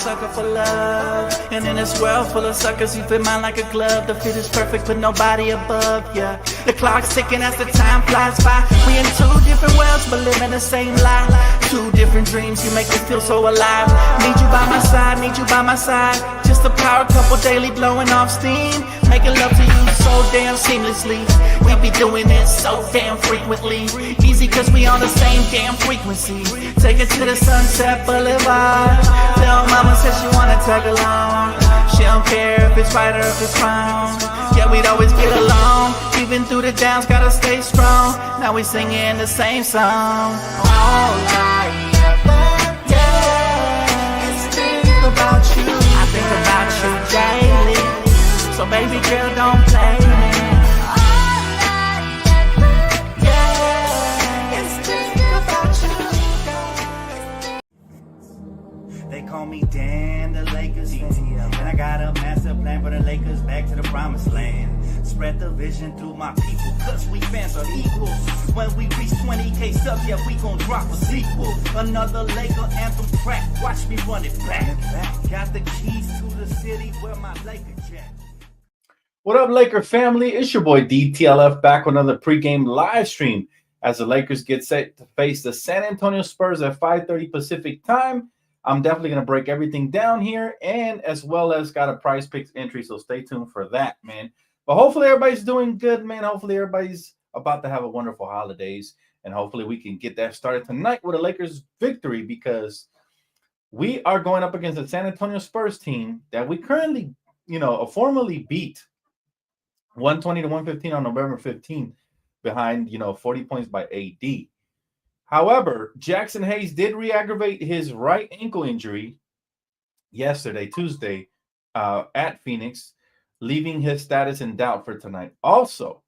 sucker for love. And in this world full of suckers, you fit mine like a glove. The fit is perfect, but nobody above, yeah. The clock's ticking as the time flies by. We in two different worlds, but living the same life. Two different dreams, you make me feel so alive. Need you by my side, need you by my side. Just a power couple daily blowing off steam. Making love to you so damn seamlessly. We be doing it so damn frequently. Easy cause we on the same damn frequency. Take it to the Sunset Boulevard. Little mama says she wanna tag along. She don't care if it's right or if it's wrong. Yeah, we'd always get along. Even through the downs, gotta stay strong. Now we singing the same song. All I ever get is think about you. I think about you daily. So baby girl, don't play me. They call me Dan, the Lakers, DTLF. And I got a master plan for the Lakers back to the promised land. Spread the vision through my people, cause we fans are equal. When we reach 20K subs, yeah, we gon' drop a sequel. Another Laker anthem track, watch me run it back. Got the keys to the city where my Laker jet. What up, Laker family? It's your boy DTLF back with another pregame live stream as the Lakers get set to face the San Antonio Spurs at 5:30 Pacific time. I'm definitely going to break everything down here, and as well as got a Prizepicks entry, so stay tuned for that, man. But hopefully everybody's doing good, man. Hopefully everybody's about to have a wonderful holidays, and hopefully we can get that started tonight with a Lakers victory, because we are going up against the San Antonio Spurs team that we currently, formally beat 120-115 on November 15th behind, 40 points by AD. However, Jackson Hayes did re-aggravate his right ankle injury yesterday, Tuesday, at Phoenix, leaving his status in doubt for tonight. Also,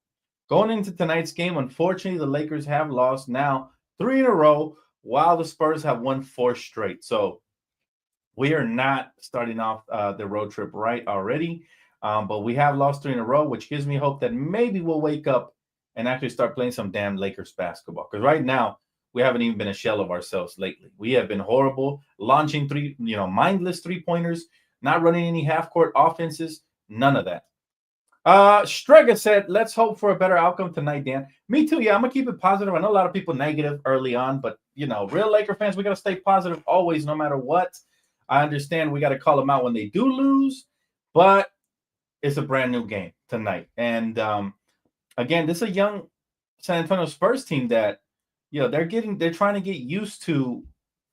going into tonight's game, unfortunately, the Lakers have lost now 3 in a row, while the Spurs have won 4 straight. So we are not starting off the road trip right already, but we have lost 3 in a row, which gives me hope that maybe we'll wake up and actually start playing some damn Lakers basketball. Because right now, we haven't even been a shell of ourselves lately. We have been horrible, launching mindless three-pointers, not running any half-court offenses, none of that. Strega said, let's hope for a better outcome tonight, Dan. Me too, yeah, I'm going to keep it positive. I know a lot of people negative early on, but, real Laker fans, we got to stay positive always, no matter what. I understand we got to call them out when they do lose, but it's a brand new game tonight. And, again, this is a young San Antonio Spurs team that, they're trying to get used to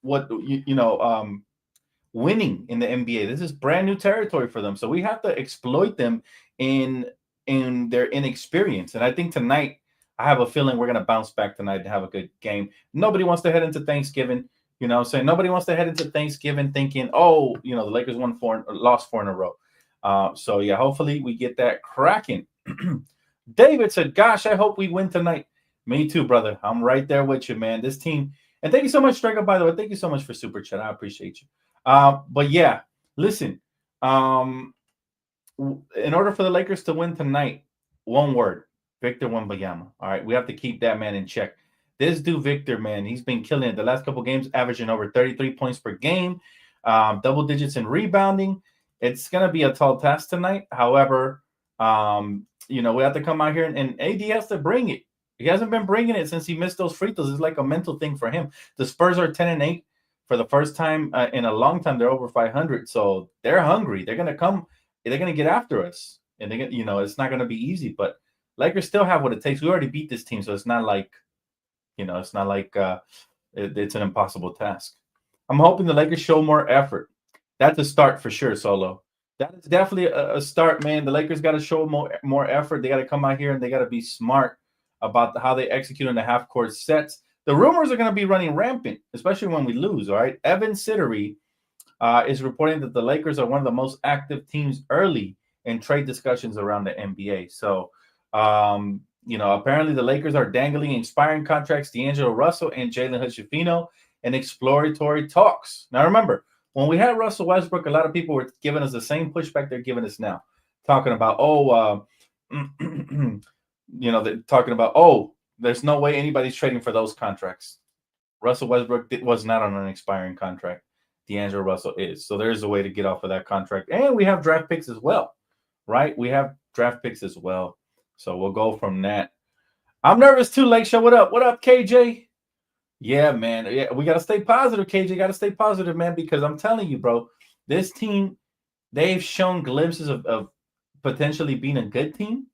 what, winning in the NBA. This is brand new territory for them. So we have to exploit them in their inexperience. And I think tonight, I have a feeling we're going to bounce back tonight and have a good game. Nobody wants to head into Thanksgiving, nobody wants to head into Thanksgiving thinking, the Lakers lost 4 in a row. So yeah, hopefully we get that cracking. David said, gosh, I hope we win tonight. Me too, brother. I'm right there with you, man. This team, and thank you so much, Striker, by the way. Thank you so much for Super Chat. I appreciate you. But yeah, listen, in order for the Lakers to win tonight, one word, Victor Wembanyama. All right, we have to keep that man in check. This dude, Victor, man, he's been killing it. The last couple games, averaging over 33 points per game, double digits in rebounding. It's going to be a tall task tonight. However, we have to come out here, and AD has to bring it. He hasn't been bringing it since he missed those free throws. It's like a mental thing for him. The Spurs are 10-8 for the first time in a long time. They're over 500, so they're hungry. They're gonna come. They're gonna get after us, and it's not gonna be easy. But Lakers still have what it takes. We already beat this team, so it's not like, it's an impossible task. I'm hoping the Lakers show more effort. That's a start for sure, Solo. That is definitely a start, man. The Lakers got to show more effort. They got to come out here and they got to be smart about how they execute in the half-court sets. The rumors are going to be running rampant, especially when we lose, all right? Evan Sittery is reporting that the Lakers are one of the most active teams early in trade discussions around the NBA. So, apparently the Lakers are dangling expiring contracts, D'Angelo Russell and Jalen Hood-Schifino, in exploratory talks. Now, remember, when we had Russell Westbrook, a lot of people were giving us the same pushback they're giving us now, talking about, there's no way anybody's trading for those contracts. Russell Westbrook was not on an expiring contract. D'Angelo Russell is. So there's a way to get off of that contract. And we have draft picks as well, right? We have draft picks as well. So we'll go from that. I'm nervous too, Lake Show. What up? What up, KJ? Yeah, man. Yeah, we got to stay positive, KJ. Got to stay positive, man, because I'm telling you, bro, this team, they've shown glimpses of potentially being a good team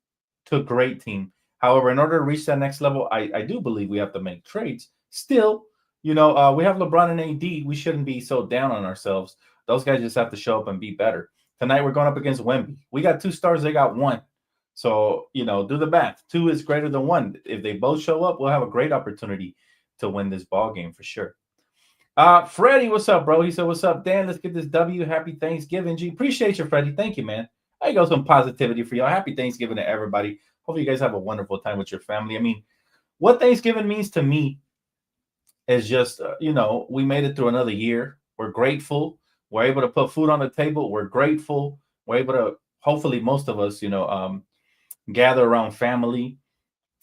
to a great team. However, in order to reach that next level, I do believe we have to make trades. Still, we have LeBron and AD. We shouldn't be so down on ourselves. Those guys just have to show up and be better. Tonight, we're going up against Wemby. We got 2 stars. They got 1. So, do the math. 2 is greater than 1. If they both show up, we'll have a great opportunity to win this ball game for sure. Freddie, what's up, bro? He said, what's up, Dan? Let's get this W. Happy Thanksgiving, G. Appreciate you, Freddie. Thank you, man. There you go, some positivity for y'all. Happy Thanksgiving to everybody. Hopefully you guys have a wonderful time with your family. I mean, what Thanksgiving means to me is just, we made it through another year. We're grateful. We're able to put food on the table. We're grateful. We're able to, hopefully most of us, gather around family.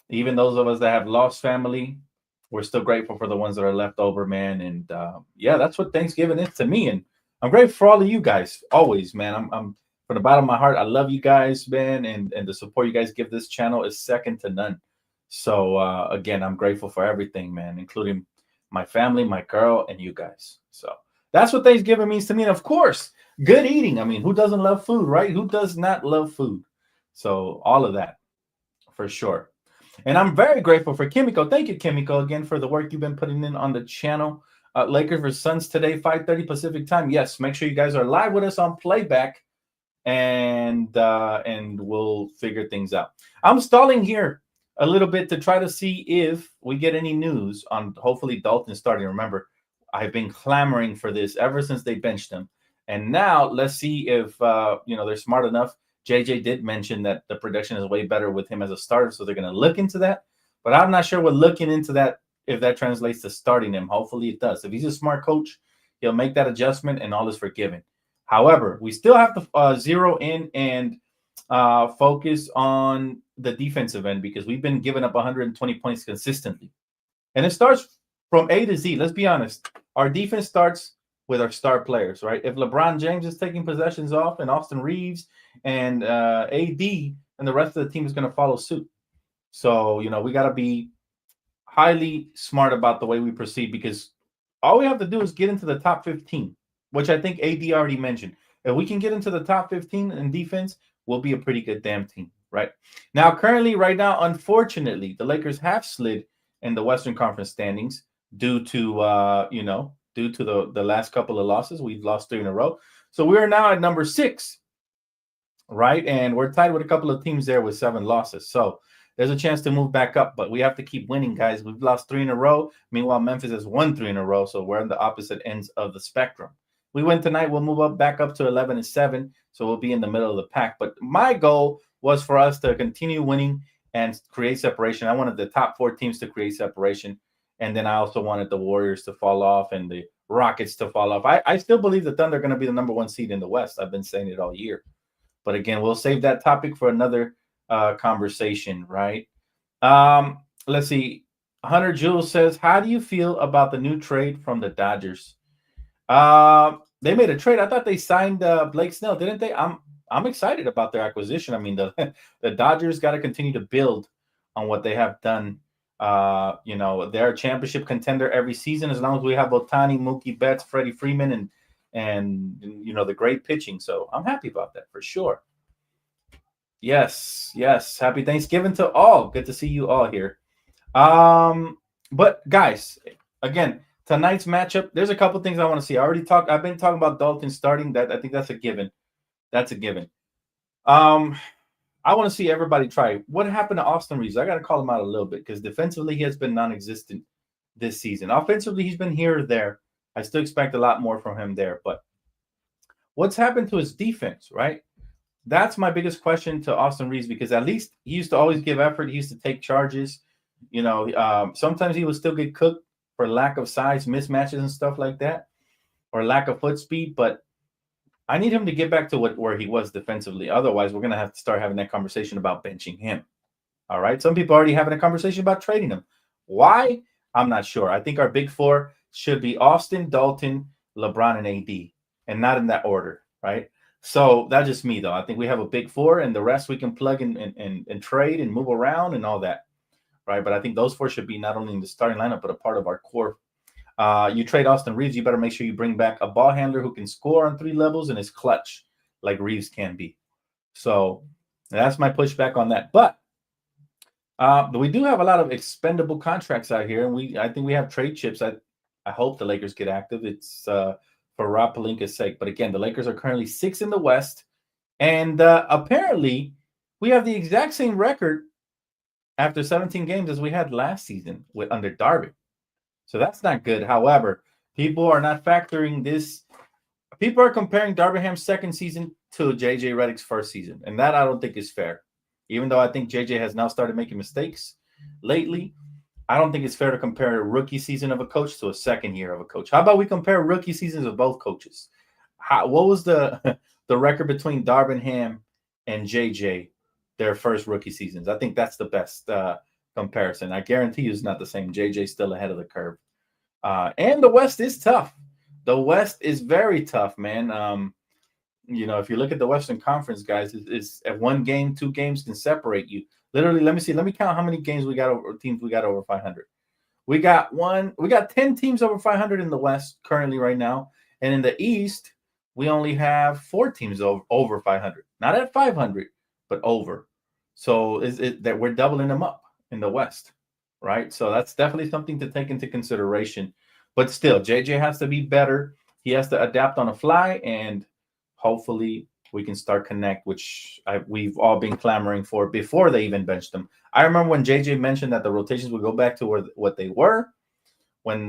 Even those of us that have lost family, we're still grateful for the ones that are left over, man. And that's what Thanksgiving is to me. And I'm grateful for all of you guys always, man. I'm from the bottom of my heart. I love you guys, man. And the support you guys give this channel is second to none. So again, I'm grateful for everything, man, including my family, my girl, and you guys. So that's what Thanksgiving means to me. And of course, good eating. I mean, who doesn't love food, right? Who does not love food? So all of that for sure. And I'm very grateful for Kimiko. Thank you, Kimiko, again, for the work you've been putting in on the channel. Lakers vs. Suns today, 5:30 Pacific time. Yes, make sure you guys are live with us on playback, and we'll figure things out. I'm stalling here a little bit to try to see if we get any news on hopefully Dalton starting. Remember, I've been clamoring for this ever since they benched him. And now let's see if they're smart enough. JJ did mention that the production is way better with him as a starter, so they're going to look into that. But I'm not sure we're looking into that if that translates to starting him. Hopefully it does. If he's a smart coach, he'll make that adjustment and all is forgiven. However, we still have to zero in and focus on the defensive end because we've been giving up 120 points consistently. And it starts from A to Z. Let's be honest. Our defense starts with our star players, right? If LeBron James is taking possessions off and Austin Reeves and AD, and the rest of the team is going to follow suit. So, we got to be highly smart about the way we proceed because all we have to do is get into the top 15, which I think AD already mentioned. If we can get into the top 15 in defense, we'll be a pretty good damn team, right? Now, right now, unfortunately, the Lakers have slid in the Western Conference standings due to, the last couple of losses. We've lost 3 in a row. So we are now at number 6, right? And we're tied with a couple of teams there with 7 losses. So there's a chance to move back up, but we have to keep winning, guys. We've lost 3 in a row. Meanwhile, Memphis has won 3 in a row. So we're on the opposite ends of the spectrum. We win tonight. We'll move back up to 11-7. So we'll be in the middle of the pack. But my goal was for us to continue winning and create separation. I wanted the top 4 teams to create separation. And then I also wanted the Warriors to fall off and the Rockets to fall off. I still believe the Thunder are going to be the number 1 seed in the West. I've been saying it all year. But again, we'll save that topic for another conversation, right? Let's see. Hunter Jules says, how do you feel about the new trade from the Dodgers? They made a trade. I thought they signed Blake Snell, didn't they? I'm excited about their acquisition. I mean, the Dodgers got to continue to build on what they have done. They're a championship contender every season as long as we have Ohtani, Mookie Betts, Freddie Freeman, and the great pitching. So I'm happy about that for sure. Yes. Happy Thanksgiving to all. Good to see you all here. But guys, again, tonight's matchup, there's a couple things I want to see. I've been talking about Dalton starting. That I think that's a given. That's a given. I want to see everybody try. What happened to Austin Reeves? I got to call him out a little bit because defensively he has been non-existent this season. Offensively, he's been here or there. I still expect a lot more from him there. But what's happened to his defense, right? That's my biggest question to Austin Reeves because at least he used to always give effort. He used to take charges. Sometimes he would still get cooked for lack of size, mismatches and stuff like that, or lack of foot speed. But I need him to get back to where he was defensively. Otherwise, we're going to have to start having that conversation about benching him. All right. Some people are already having a conversation about trading him. Why? I'm not sure. I think our big 4 should be Austin, Dalton, LeBron and AD, and not in that order, right? So that's just me, though. I think we have a big four, and the rest we can plug in and trade and move around and all that, right? But I think those four should be not only in the starting lineup, but a part of our core. You trade Austin Reeves, you better make sure you bring back a ball handler who can score on 3 levels and is clutch like Reeves can be. So that's my pushback on that. But we do have a lot of expendable contracts out here, and I think we have trade chips. I hope the Lakers get active. It's for Rob Pelinka's sake. But again, the Lakers are currently 6th in the West, and apparently we have the exact same record after 17 games as we had last season under Darvin. So that's not good. However, people are not factoring this. People are comparing Darvin Ham's second season to JJ Redick's first season, and that I don't think is fair. Even though I think JJ has now started making mistakes lately, I don't think it's fair to compare a rookie season of a coach to a second year of a coach. How about we compare rookie seasons of both coaches? What was the record between Darvin Ham and JJ, their first rookie seasons? I think that's the best comparison. I guarantee you it's not the same. JJ's still ahead of the curve. And the West is tough. The West is very tough, man. If you look at the Western Conference, guys, it's at 1 game, 2 games can separate you. Literally, let me count how many games we got over teams we got over 500. We got 10 teams over 500 in the West currently right now. And in the East, we only have 4 teams over 500. Not at 500, but over. So is it that we're doubling them up in the West, right? So that's definitely something to take into consideration. But still, JJ has to be better. He has to adapt on the fly, and hopefully we can start connect, which we've all been clamoring for before they even benched him. I remember when JJ mentioned that the rotations would go back to what they were. When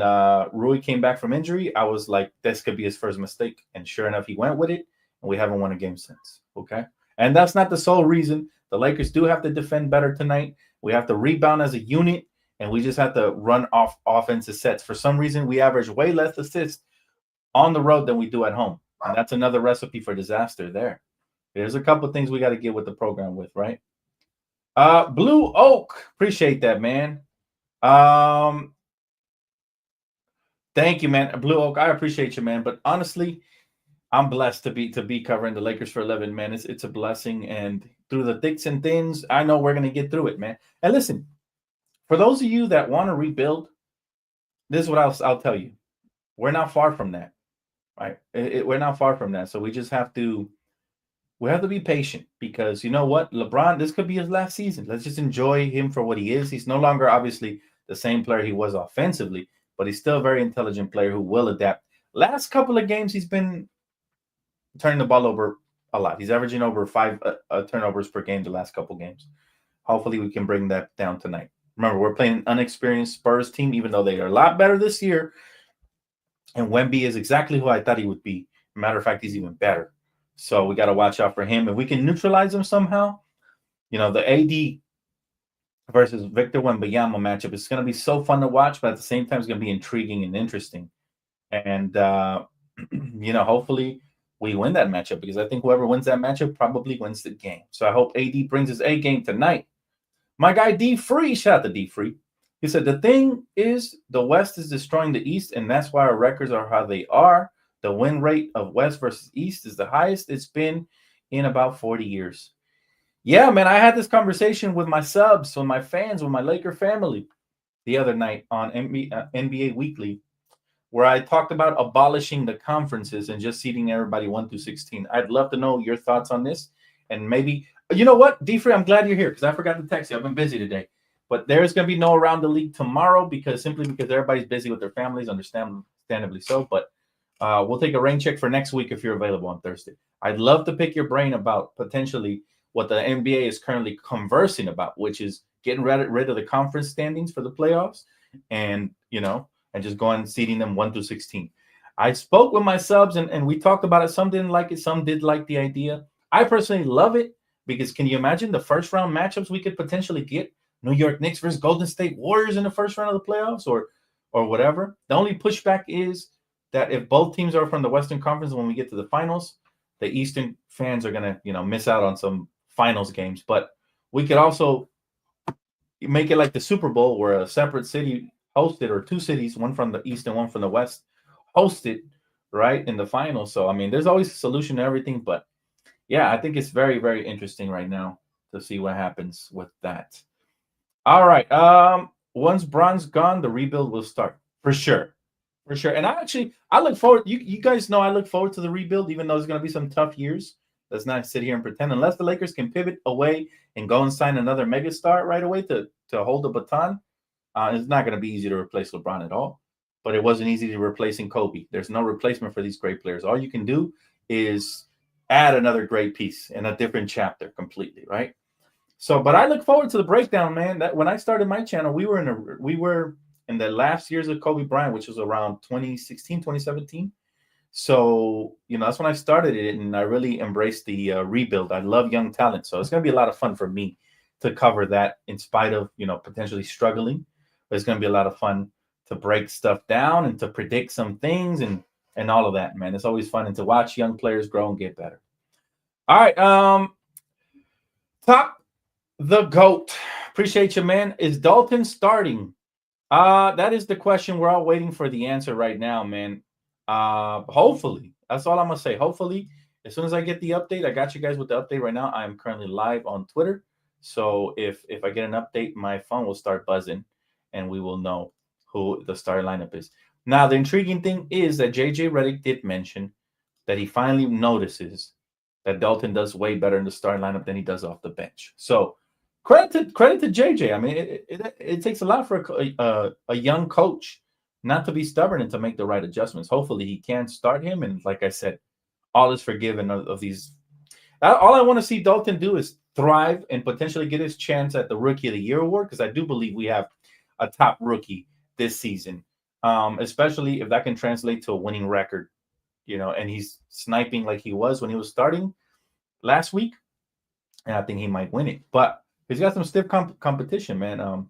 Rui came back from injury, I was like, this could be his first mistake. And sure enough, he went with it, and we haven't won a game since. Okay? And that's not the sole reason. The Lakers do have to defend better tonight. We have to rebound as a unit, and we just have to run off offensive sets. For some reason, we average way less assists on the road than we do at home. And that's another recipe for disaster there. There's a couple things we got to get with the program with, right? Blue Oak. Appreciate that, man. Thank you, man. Blue Oak, I appreciate you, man. But honestly, I'm blessed to be covering the Lakers for 11, man. It's a blessing. And through the thicks and thins, I know we're going to get through it, man. And listen, for those of you that want to rebuild, this is what I'll tell you. We're not far from that, right? We're not far from that. So we just have to be patient, because you know what? LeBron, this could be his last season. Let's just enjoy him for what he is. He's no longer obviously the same player he was offensively, but he's still a very intelligent player who will adapt. Last couple of games, he's been turning the ball over a lot. He's averaging over 5 turnovers per game the last couple games. Hopefully we can bring that down tonight. Remember, we're playing an unexperienced Spurs team, even though they are a lot better this year. And Wemby is exactly who I thought he would be. Matter of fact, he's even better. So we got to watch out for him. If we can neutralize him somehow, the AD versus Victor Wembanyama matchup is going to be so fun to watch, but at the same time, it's going to be intriguing and interesting. And, hopefully we win that matchup, because I think whoever wins that matchup probably wins the game. So I hope AD brings his A game tonight. My guy D Free, shout out to D Free. He said, the thing is, the West is destroying the East, and that's why our records are how they are. The win rate of West versus East is the highest it's been in about 40 years. Yeah, man, I had this conversation with my subs, with my fans, with my Laker family the other night on NBA Weekly, where I talked about abolishing the conferences and just seeding everybody 1 through 16. I'd love to know your thoughts on this. And maybe, you know what, D-Free, I'm glad you're here, because I forgot to text you. I've been busy today. But there's going to be no Around the League tomorrow, because everybody's busy with their families, understandably so. But we'll take a rain check for next week if you're available on Thursday. I'd love to pick your brain about potentially what the NBA is currently conversing about, which is getting rid of the conference standings for the playoffs, and just going and seeding them 1 through 16. I spoke with my subs, and we talked about it. Some didn't like it. Some did like the idea. I personally love it, because can you imagine the first round matchups we could potentially get? New York Knicks versus Golden State Warriors in the first round of the playoffs, or whatever. The only pushback is that if both teams are from the Western Conference, when we get to the finals, the Eastern fans are going to, miss out on some finals games. But we could also make it like the Super Bowl, where a separate city hosted, or 2 cities, one from the East and one from the West, hosted, right, in the final. So I mean, there's always a solution to everything. But yeah, I think it's very, very interesting right now to see what happens with that. All right. Once Bron's gone, the rebuild will start for sure, for sure. And I look forward. You guys know I look forward to the rebuild, even though it's going to be some tough years. Let's not sit here and pretend. Unless the Lakers can pivot away and go and sign another megastar right away to hold the baton, it's not going to be easy to replace LeBron at all. But it wasn't easy to replacing Kobe. There's no replacement for these great players. All you can do is add another great piece in a different chapter completely, right? So, but I look forward to the breakdown, man. That when I started my channel, we were in the last years of Kobe Bryant, which was around 2016, 2017. So, that's when I started it, and I really embraced the rebuild. I love young talent, so it's going to be a lot of fun for me to cover that in spite of, potentially struggling. But it's going to be a lot of fun to break stuff down and to predict some things and all of that, man. It's always fun and to watch young players grow and get better. All right, top the GOAT. Appreciate you, man. Is Dalton starting? That is the question. We're all waiting for the answer right now, man. Hopefully. That's all I'm gonna say. Hopefully, as soon as I get the update, I got you guys with the update right now. I am currently live on Twitter. So if I get an update, my phone will start buzzing and we will know who the starting lineup is. Now, the intriguing thing is that JJ Redick did mention that he finally notices that Dalton does way better in the starting lineup than he does off the bench. So credit to JJ. I mean, it takes a lot for a young coach not to be stubborn and to make the right adjustments. Hopefully he can start him. And like I said, all is forgiven of these. All I want to see Dalton do is thrive and potentially get his chance at the Rookie of the Year award, because I do believe we have a top rookie this season, especially if that can translate to a winning record, and he's sniping like he was when he was starting last week. And I think he might win it. But he's got some stiff competition, man.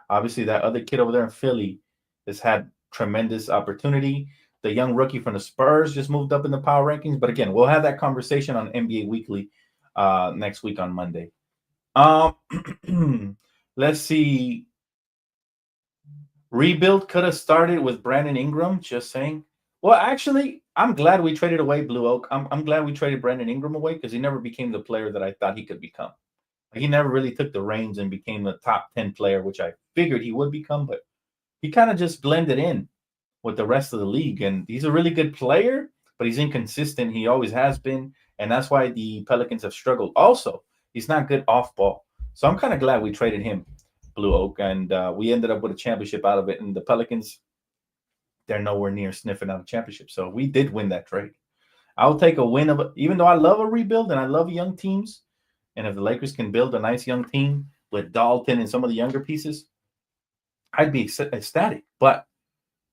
Obviously, that other kid over there in Philly has had tremendous opportunity. The young rookie from the Spurs just moved up in the power rankings. But again, we'll have that conversation on NBA Weekly next week on Monday. Let's see. Rebuild could have started with Brandon Ingram, just saying. Well, actually, I'm glad we traded away Blue Oak. I'm glad we traded Brandon Ingram away, because he never became the player that I thought he could become. He never really took the reins and became the top 10 player, which I figured he would become, but he kind of just blended in with the rest of the league. And he's a really good player, but he's inconsistent. He always has been. And that's why the Pelicans have struggled. Also, he's not good off ball. So I'm kind of glad we traded him, Blue Oak, and we ended up with a championship out of it. And the Pelicans, they're nowhere near sniffing out a championship. So we did win that trade. I'll take a win even though I love a rebuild and I love young teams. And if the Lakers can build a nice young team with Dalton and some of the younger pieces, I'd be ecstatic. But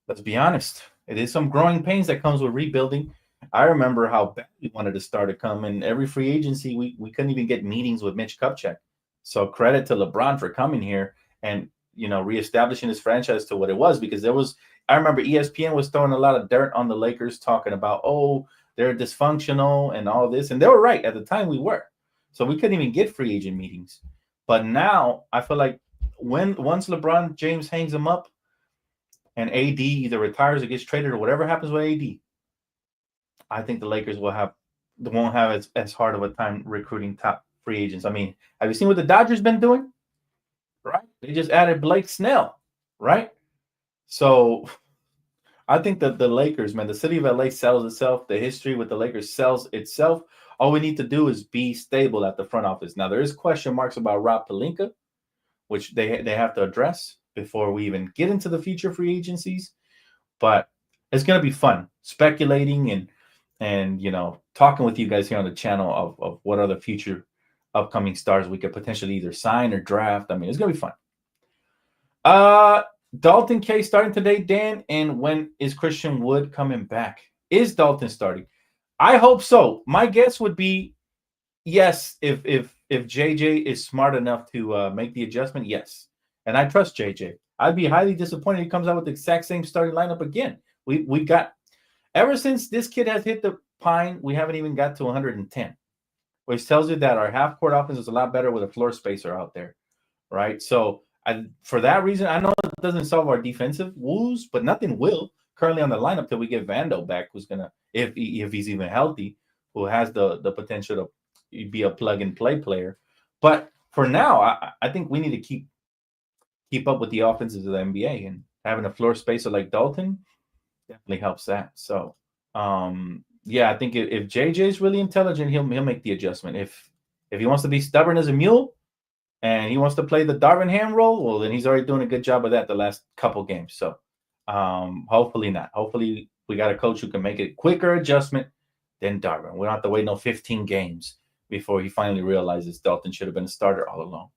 let's be honest, it is some growing pains that comes with rebuilding. I remember how bad we wanted to start to come, and every free agency, we couldn't even get meetings with Mitch Kupchak. So credit to LeBron for coming here and, reestablishing his franchise to what it was, because I remember ESPN was throwing a lot of dirt on the Lakers, talking about, they're dysfunctional and all this. And they were right. At the time we were. So we couldn't even get free agent meetings. But now I feel like once LeBron James hangs him up and AD either retires or gets traded or whatever happens with AD, I think the Lakers won't have as hard of a time recruiting top free agents. I mean, have you seen what the Dodgers been doing? Right? They just added Blake Snell, right? So I think that the Lakers, man, the city of LA sells itself. The history with the Lakers sells itself. All we need to do is be stable at the front office. Now, there is question marks about Rob Pelinka, which they have to address before we even get into the future free agencies. But it's going to be fun speculating and talking with you guys here on the channel of what are the future upcoming stars we could potentially either sign or draft. I mean, it's going to be fun. Dalton K starting today, Dan. And when is Christian Wood coming back? Is Dalton starting? I hope so. My guess would be yes. If JJ is smart enough to make the adjustment, yes. And I trust JJ. I'd be highly disappointed if he comes out with the exact same starting lineup again. We got, ever since this kid has hit the pine, we haven't even got to 110, which tells you that our half court offense is a lot better with a floor spacer out there, right? So for that reason, I know it doesn't solve our defensive woes, but nothing will, currently on the lineup till we get Vando back, who's gonna, if he's even healthy, who has the potential to be a plug and play player. But for now, I think we need to keep up with the offenses of the NBA, and having a floor spacer like Dalton definitely helps that. So, yeah, I think if JJ is really intelligent, he'll make the adjustment. If he wants to be stubborn as a mule and he wants to play the Darvin Ham role, well, then he's already doing a good job of that the last couple games. So, hopefully not. Hopefully we got a coach who can make a quicker adjustment than Darvin. We don't have to wait no 15 games before he finally realizes Dalton should have been a starter all along.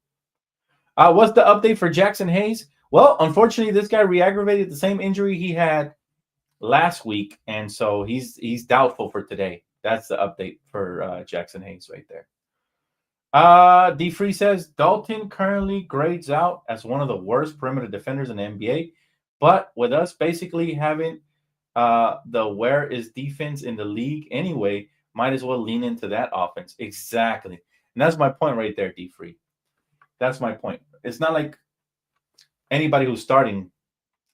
What's the update for Jackson Hayes? Well, unfortunately, this guy re-aggravated the same injury he had last week, and so he's doubtful for today. That's the update for Jackson Hayes right there. D Free says Dalton currently grades out as one of the worst perimeter defenders in the NBA, but with us basically having the where is defense in the league anyway, might as well lean into that offense. Exactly, and that's my point right there, D Free. That's my point. It's not like anybody who's starting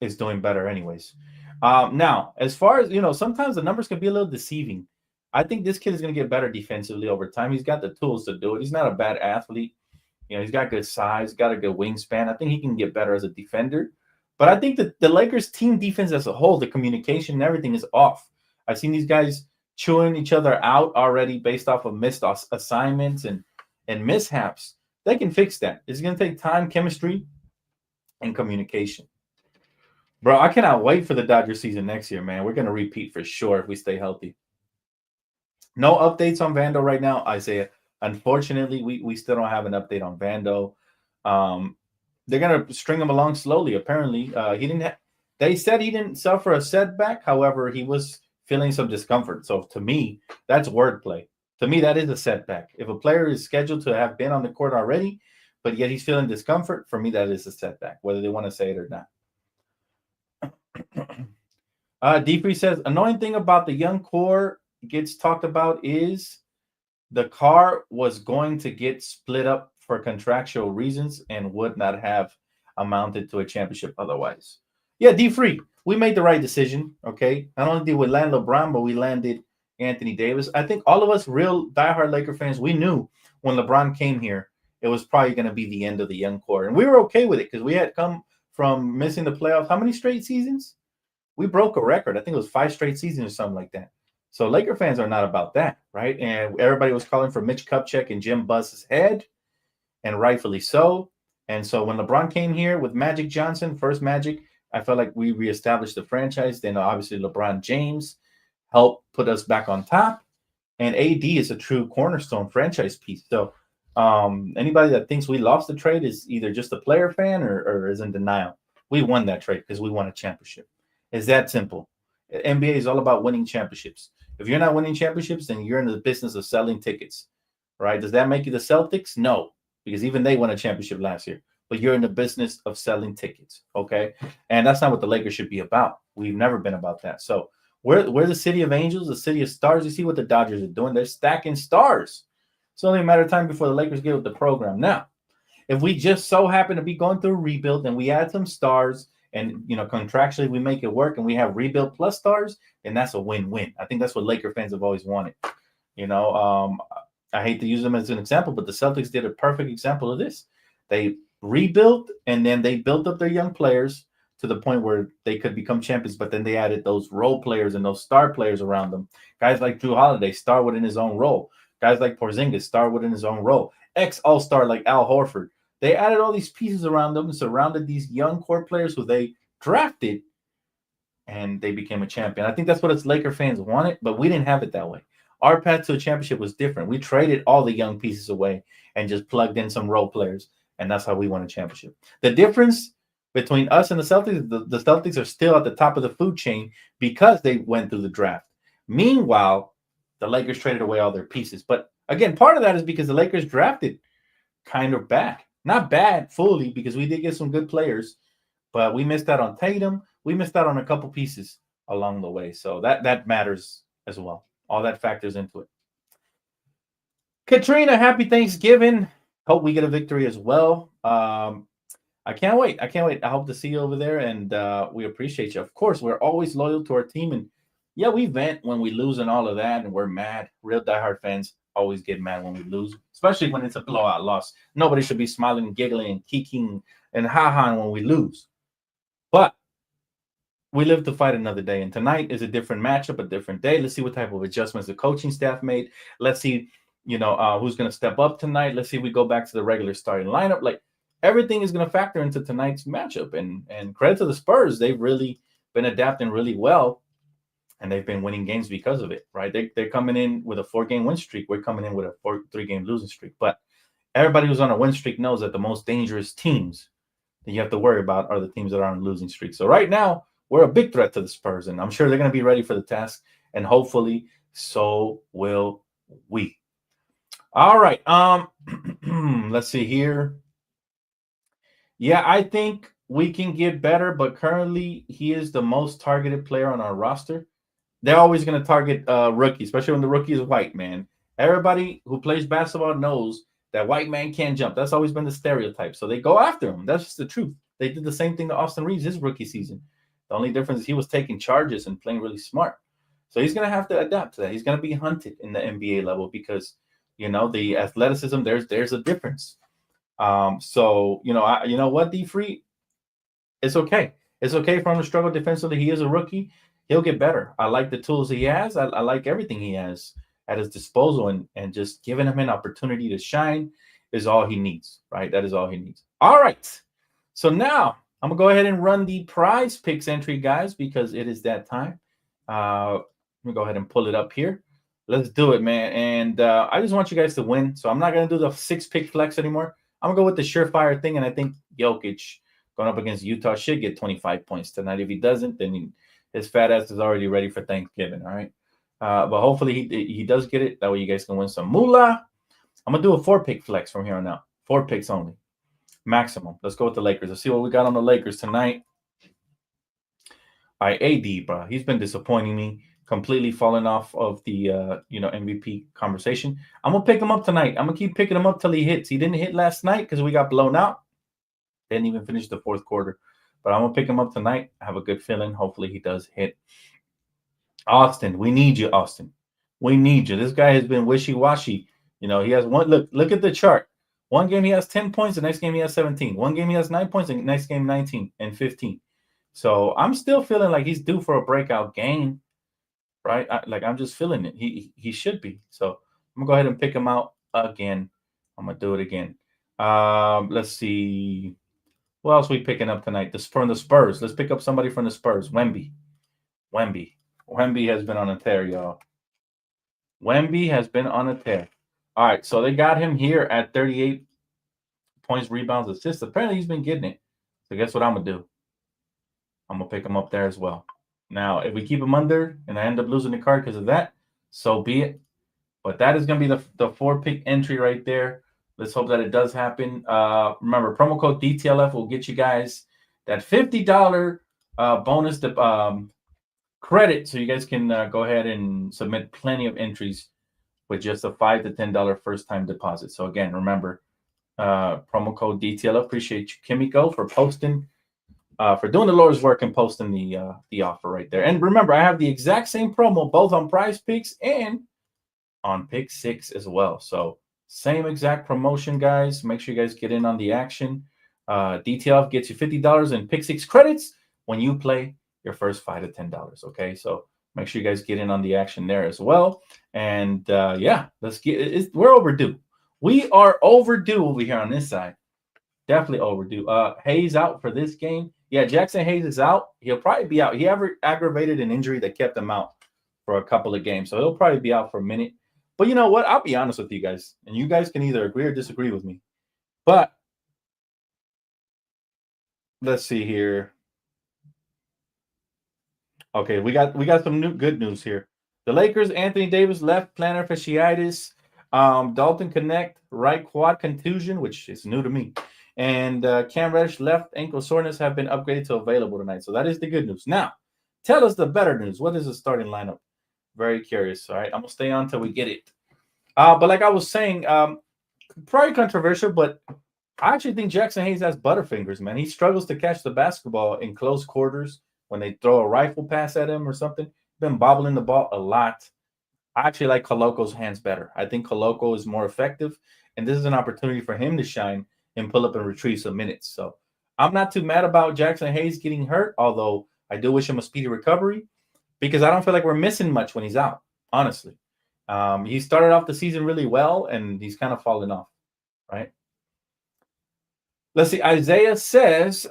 is doing better anyways. Now, as far as, sometimes the numbers can be a little deceiving. I think this kid is going to get better defensively over time. He's got the tools to do it. He's not a bad athlete. He's got good size, got a good wingspan. I think he can get better as a defender. But I think that the Lakers team defense as a whole, the communication and everything is off. I've seen these guys chewing each other out already based off of missed assignments and mishaps. They can fix that. It's going to take time, chemistry, and communication. Bro, I cannot wait for the Dodgers season next year, man. We're going to repeat for sure if we stay healthy. No updates on Vando right now, Isaiah. Unfortunately, we still don't have an update on Vando. They're going to string him along slowly. Apparently, they said he didn't suffer a setback. However, he was feeling some discomfort. So to me, that's wordplay. To me, that is a setback. If a player is scheduled to have been on the court already, but yet he's feeling discomfort, for me, that is a setback, whether they want to say it or not. D3 says, annoying thing about the young core gets talked about is the car was going to get split up for contractual reasons and would not have amounted to a championship otherwise. Yeah, D3, we made the right decision, okay? Not only did we land LeBron, but we landed Anthony Davis. I think all of us real diehard Laker fans, we knew when LeBron came here, it was probably going to be the end of the young core. And we were okay with it because we had come from missing the playoffs. How many straight seasons? We broke a record. I think it was 5 straight seasons or something like that. So Laker fans are not about that, right? And everybody was calling for Mitch Kupchak and Jim Buss's head, and rightfully so. And so when LeBron came here with Magic Johnson, first Magic, I felt like we reestablished the franchise. Then obviously LeBron James helped put us back on top. And AD is a true cornerstone franchise piece. So anybody that thinks we lost the trade is either just a player fan or is in denial. We won that trade because we won a championship. It's that simple. NBA is all about winning championships. If you're not winning championships, then you're in the business of selling tickets, right? Does that make you the Celtics? No, because even they won a championship last year. But you're in the business of selling tickets, okay? And that's not what the Lakers should be about. We've never been about that. So we're the city of angels, the city of stars. You see what the Dodgers are doing. They're stacking stars. It's only a matter of time before the Lakers get with the program. Now, if we just so happen to be going through a rebuild and we add some stars and, contractually we make it work and we have rebuild plus stars, then that's a win-win. I think that's what Laker fans have always wanted. I hate to use them as an example, but the Celtics did a perfect example of this. They rebuilt and then they built up their young players to the point where they could become champions, but then they added those role players and those star players around them. Guys like Drew Holiday, star within his own role. Guys like Porzingis, star within his own role. Ex-All-Star like Al Horford. They added all these pieces around them and surrounded these young core players who they drafted, and they became a champion. I think that's what us Laker fans wanted, but we didn't have it that way. Our path to a championship was different. We traded all the young pieces away and just plugged in some role players, and that's how we won a championship. The difference between us and the Celtics, the Celtics are still at the top of the food chain because they went through the draft. Meanwhile, the Lakers traded away all their pieces. But again, part of that is because the Lakers drafted kind of bad. Not bad fully, because we did get some good players, but we missed out on Tatum. We missed out on a couple pieces along the way. So that matters as well. All that factors into it. Katrina, happy Thanksgiving. Hope we get a victory as well. I can't wait. I can't wait. I hope to see you over there, and we appreciate you. Of course, we're always loyal to our team, and yeah, we vent when we lose and all of that, and we're mad. Real diehard fans always get mad when we lose, especially when it's a blowout loss. Nobody should be smiling, giggling, and kicking and ha-ha when we lose. But we live to fight another day, and tonight is a different matchup, a different day. Let's see what type of adjustments the coaching staff made. Let's see, who's going to step up tonight. Let's see if we go back to the regular starting lineup. Like everything is going to factor into tonight's matchup, and credit to the Spurs, they've really been adapting really well, and they've been winning games because of it. Right? They're coming in with a 4-game win streak. We're coming in with a 3-game losing streak. But everybody who's on a win streak knows that the most dangerous teams that you have to worry about are the teams that are on a losing streak. So right now, we're a big threat to the Spurs, and I'm sure they're going to be ready for the task, and hopefully so will we. All right. Let's see here. Yeah, I think we can get better, but currently he is the most targeted player on our roster. They're always going to target rookies, especially when the rookie is white, man. Everybody who plays basketball knows that white man can't jump. That's always been the stereotype. So they go after him. That's just the truth. They did the same thing to Austin Reeves his rookie season. The only difference is he was taking charges and playing really smart. So he's going to have to adapt to that. He's going to be hunted in the NBA level because, the athleticism, there's a difference. So, you know what, D Free? It's okay. It's okay for him to struggle defensively. He is a rookie. He'll get better. I like the tools he has. I like everything he has at his disposal, and just giving him an opportunity to shine is all he needs, right? That is all he needs. All right. So now I'm going to go ahead and run the prize picks entry, guys, because it is that time. Let me go ahead and pull it up here. Let's do it, man. And I just want you guys to win. So I'm not going to do the 6-pick flex anymore. I'm going to go with the surefire thing, and I think Jokic going up against Utah should get 25 points tonight. If he doesn't, then his fat ass is already ready for Thanksgiving, all right? But hopefully he does get it. That way you guys can win some moolah. I'm going to do a 4-pick flex from here on out. 4 picks only. Maximum. Let's go with the Lakers. Let's see what we got on the Lakers tonight. All right, AD, bro. He's been disappointing me. Completely falling off of the MVP conversation. I'm gonna pick him up tonight. I'm gonna keep picking him up till he hits. He didn't hit last night because we got blown out. Didn't even finish the 4th quarter. But I'm gonna pick him up tonight. I have a good feeling. Hopefully he does hit. Austin, we need you, Austin. We need you. This guy has been wishy-washy. He has one. Look at the chart. One game he has 10 points, the next game he has 17. One game he has 9 points, the next game 19 and 15. So I'm still feeling like he's due for a breakout game, right? I'm just feeling it. He should be. So I'm gonna go ahead and pick him out again. I'm gonna do it again. Let's see. What else are we picking up tonight? From the Spurs. Let's pick up somebody from the Spurs. Wemby has been on a tear, y'all. Wemby has been on a tear. All right, so they got him here at 38 points, rebounds, assists. Apparently, he's been getting it. So guess what I'm going to do? I'm going to pick him up there as well. Now, if we keep him under and I end up losing the card because of that, so be it. But that is going to be the 4-pick entry right there. Let's hope that it does happen. Remember, promo code DTLF will get you guys that $50 bonus credit, so you guys can go ahead and submit plenty of entries with just a $5 to $10 first-time deposit. So again, remember, promo code DTLF. Appreciate you, Kimiko, for posting, for doing the Lord's work and posting the offer right there. And remember, I have the exact same promo both on Prizepicks and on Pick 6 as well. So same exact promotion, guys. Make sure you guys get in on the action. DTLF gets you $50 in Pick 6 credits when you play your first $5 to $10. Okay, so make sure you guys get in on the action there as well. And yeah, let's get. We're overdue. We are overdue over here on this side. Definitely overdue. Hayes out for this game. Yeah, Jackson Hayes is out. He'll probably be out. He aggravated an injury that kept him out for a couple of games, so he'll probably be out for a minute. But you know what? I'll be honest with you guys, and you guys can either agree or disagree with me. But let's see here. Okay, we got some good news here. The Lakers, Anthony Davis, left plantar fasciitis. Dalton Knecht, right quad contusion, which is new to me. And Cam Reddish, left ankle soreness, have been upgraded to available tonight. So that is the good news. Now, tell us the better news. What is the starting lineup? Very curious. All right, I'm going to stay on until we get it. But like I was saying, probably controversial, but I actually think Jackson Hayes has butterfingers, man. He struggles to catch the basketball in close quarters when they throw a rifle pass at him or something. Been bobbling the ball a lot. I actually like Coloco's hands better. I think Coloco is more effective, and this is an opportunity for him to shine and pull up and retrieve some minutes. So I'm not too mad about Jackson Hayes getting hurt, although I do wish him a speedy recovery because I don't feel like we're missing much when he's out, honestly. He started off the season really well, and he's kind of fallen off, right? Let's see. Isaiah says,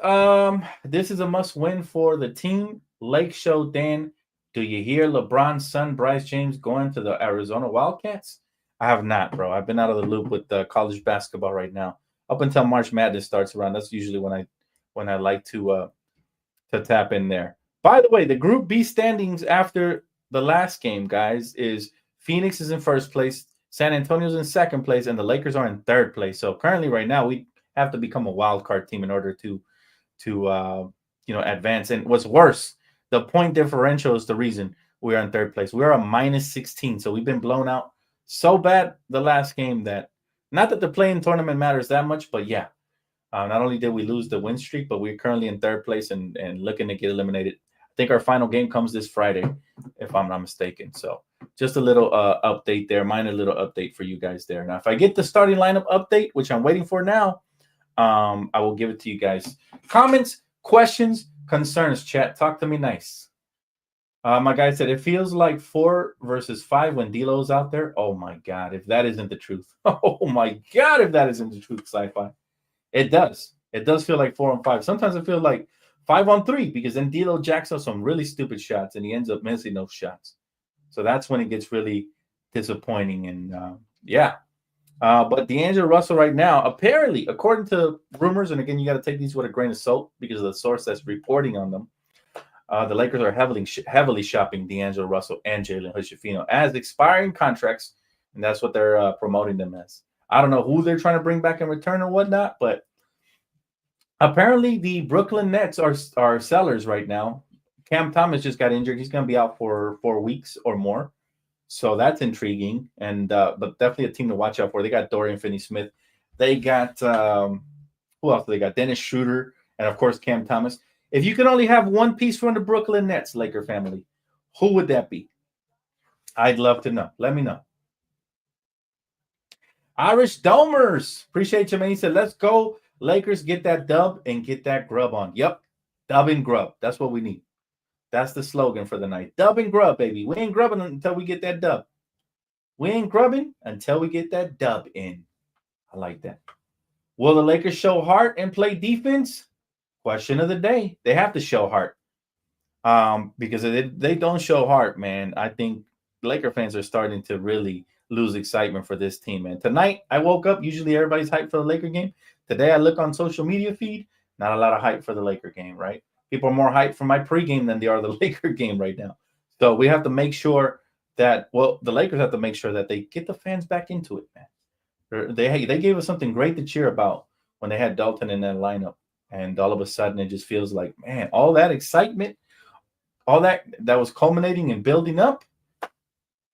this is a must win for the team. Lake Show Dan, do you hear LeBron's son, Bryce James, going to the Arizona Wildcats? I have not, bro. I've been out of the loop with college basketball right now. Up until March Madness starts around, that's usually when I like to tap in there. By the way, the Group B standings after the last game, guys, is Phoenix is in first place, San Antonio's in second place, and the Lakers are in third place. So currently, right now, we have to become a wild card team in order to advance. And what's worse, the point differential is the reason we are in third place. We are a -16, so we've been blown out so bad the last game that not that the play-in tournament matters that much, but yeah, not only did we lose the win streak, but we're currently in third place and looking to get eliminated. I think our final game comes this Friday, if I'm not mistaken. So just a little update there, minor little update for you guys there. Now, if I get the starting lineup update, which I'm waiting for now, I will give it to you guys. Comments, questions, concerns, chat. Talk to me nice. My guy said, it feels like 4 versus 5 when D'Lo's out there. Oh, my God, if that isn't the truth. Oh, my God, if that isn't the truth, Sci-Fi. It does. It does feel like 4 on 5. Sometimes I feel like 5 on 3 because then D'Lo jacks up some really stupid shots and he ends up missing those shots. So that's when it gets really disappointing. And, yeah. But D'Angelo Russell right now, apparently, according to rumors, and again, you got to take these with a grain of salt because of the source that's reporting on them, the Lakers are heavily shopping D'Angelo Russell and Jalen Hood-Schifino as expiring contracts, and that's what they're promoting them as. I don't know who they're trying to bring back in return or whatnot, but apparently the Brooklyn Nets are sellers right now. Cam Thomas just got injured. He's going to be out for 4 weeks or more. So that's intriguing, and but definitely a team to watch out for. They got Dorian Finney-Smith. They got who else? They got Dennis Schroeder, and of course Cam Thomas. If you could only have one piece from the Brooklyn Nets, Laker family, who would that be? I'd love to know. Let me know. Irish Domers, appreciate you, man. He said, "Let's go, Lakers, get that dub and get that grub on." Yep, dub and grub. That's what we need. That's the slogan for the night. Dub and grub, baby. We ain't grubbing until we get that dub. We ain't grubbing until we get that dub in. I like that. Will the Lakers show heart and play defense? Question of the day. They have to show heart. Because if they don't show heart, man, I think Laker fans are starting to really lose excitement for this team, man. Tonight, I woke up. Usually everybody's hyped for the Laker game. Today, I look on social media feed. Not a lot of hype for the Laker game, right? People are more hyped for my pregame than they are the Laker game right now. So we have to make sure that, the Lakers have to make sure that they get the fans back into it, man. They gave us something great to cheer about when they had Dalton in that lineup. And all of a sudden, it just feels like, man, all that excitement, all that was culminating and building up,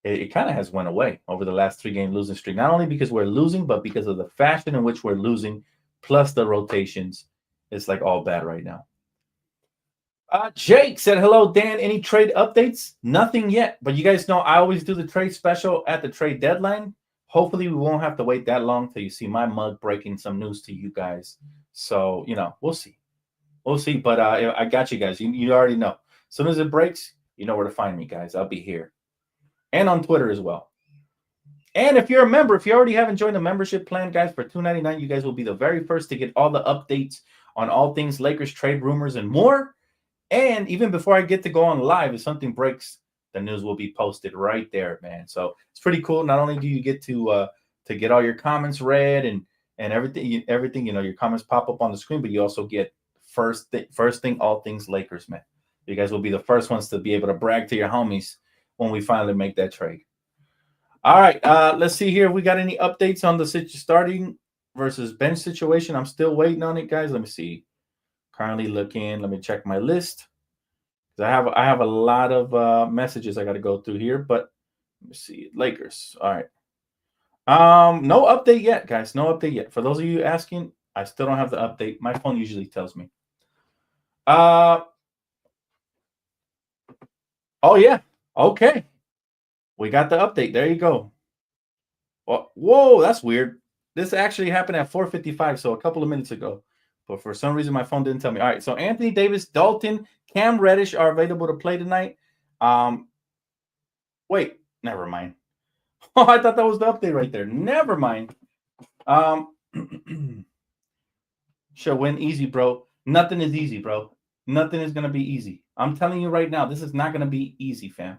it kind of has went away over the last 3-game losing streak. Not only because we're losing, but because of the fashion in which we're losing, plus the rotations. It's like all bad right now. Jake said, hello, Dan. Any trade updates? Nothing yet. But you guys know I always do the trade special at the trade deadline. Hopefully, we won't have to wait that long till you see my mug breaking some news to you guys. So, we'll see. We'll see. But I got you guys. You already know. As soon as it breaks, you know where to find me, guys. I'll be here. And on Twitter as well. And if you're a member, if you already haven't joined the membership plan, guys, for $2.99, you guys will be the very first to get all the updates on all things Lakers trade rumors and more. And even before I get to go on live, if something breaks, the news will be posted right there, man. So it's pretty cool. Not only do you get to get all your comments read and everything, your comments pop up on the screen, but you also get first thing, all things Lakers, man. You guys will be the first ones to be able to brag to your homies when we finally make that trade. All right, let's see here if we got any updates on the starting versus bench situation. I'm still waiting on it, guys. Let me see. Currently looking. Let me check my list. I have a lot of messages I got to go through here, but let me see. Lakers. All right. No update yet, guys. No update yet. For those of you asking, I still don't have the update. My phone usually tells me. Oh, yeah. Okay. We got the update. There you go. Whoa, that's weird. This actually happened at 4:55, so a couple of minutes ago. But for some reason, my phone didn't tell me. All right, so Anthony Davis, Dalton, Cam Reddish are available to play tonight. Wait, never mind. Oh, I thought that was the update right there. Never mind. Should win easy, bro. Nothing is easy, bro. Nothing is going to be easy. I'm telling you right now, this is not going to be easy, fam.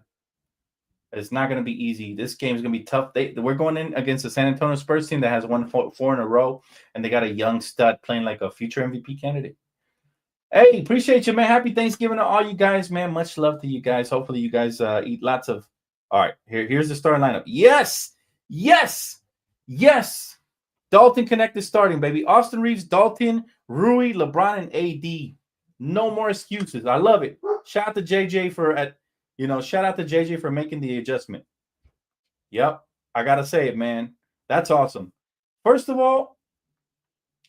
It's not going to be easy. This game is going to be tough. We're going in against the San Antonio Spurs team that has won four in a row, and they got a young stud playing like a future MVP candidate. Hey, appreciate you, man. Happy Thanksgiving to all you guys, man. Much love to you guys. Hopefully you guys eat lots of. All right, here's the starting lineup. Yes. Dalton Knecht is starting, baby. Austin Reeves, Dalton, Rui, LeBron, and AD. No more excuses. I love it. Shout out to JJ for making the adjustment. Yep, I gotta say it, man. That's awesome. First of all,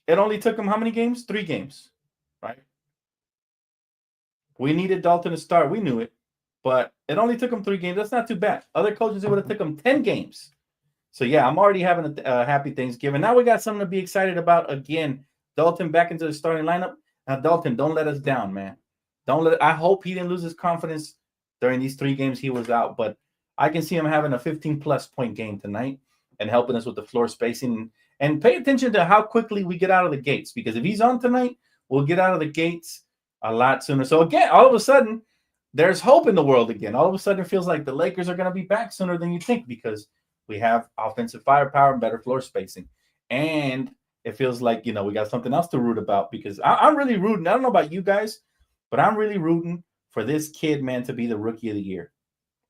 it only took him how many games? 3 games, right? We needed Dalton to start. We knew it, but it only took him 3 games. That's not too bad. Other coaches, it would have took him 10 games. So, yeah, I'm already having a happy Thanksgiving. Now we got something to be excited about again. Dalton back into the starting lineup. Now, Dalton, don't let us down, man. I hope he didn't lose his confidence during these 3 games he was out, but I can see him having a 15-plus point game tonight and helping us with the floor spacing. And pay attention to how quickly we get out of the gates, because if he's on tonight, we'll get out of the gates a lot sooner. So, again, all of a sudden, there's hope in the world again. All of a sudden, it feels like the Lakers are going to be back sooner than you think, because we have offensive firepower and better floor spacing. And it feels like, we got something else to root about, because I'm really rooting. I don't know about you guys, but I'm really rooting for this kid, man, to be the rookie of the year.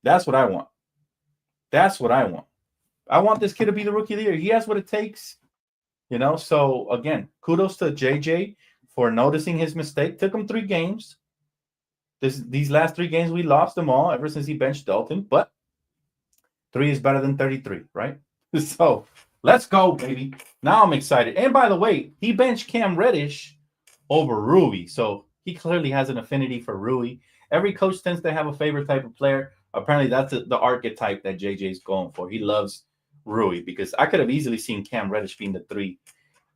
That's what I want. I want this kid to be the rookie of the year. He has what it takes, So, again, kudos to JJ for noticing his mistake. Took him 3 games. These last 3 games, we lost them all ever since he benched Dalton. But 3 is better than 33, right? So, let's go, baby. Now I'm excited. And by the way, he benched Cam Reddish over Rui. So, he clearly has an affinity for Rui. Every coach tends to have a favorite type of player. Apparently, that's the archetype that JJ's going for. He loves Rui, because I could have easily seen Cam Reddish being the 3,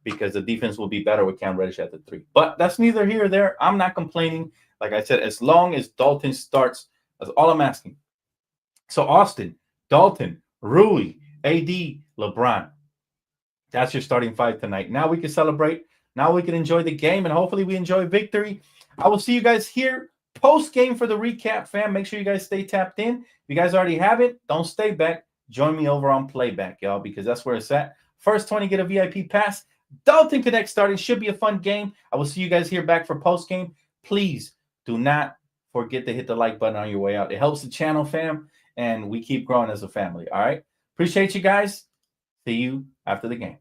because the defense will be better with Cam Reddish at the 3. But that's neither here or there. I'm not complaining. Like I said, as long as Dalton starts, that's all I'm asking. So, Austin, Dalton, Rui, AD, LeBron. That's your starting 5 tonight. Now we can celebrate. Now we can enjoy the game, and hopefully we enjoy victory. I will see you guys here post-game for the recap, fam. Make sure you guys stay tapped in. If you guys already have it, don't stay back. Join me over on Playback, y'all, because that's where it's at. First 20 get a VIP pass. Dalton Knecht starting. Should be a fun game. I will see you guys here back for post-game. Please do not forget to hit the like button on your way out. It helps the channel, fam, and we keep growing as a family, all right? Appreciate you guys. See you after the game.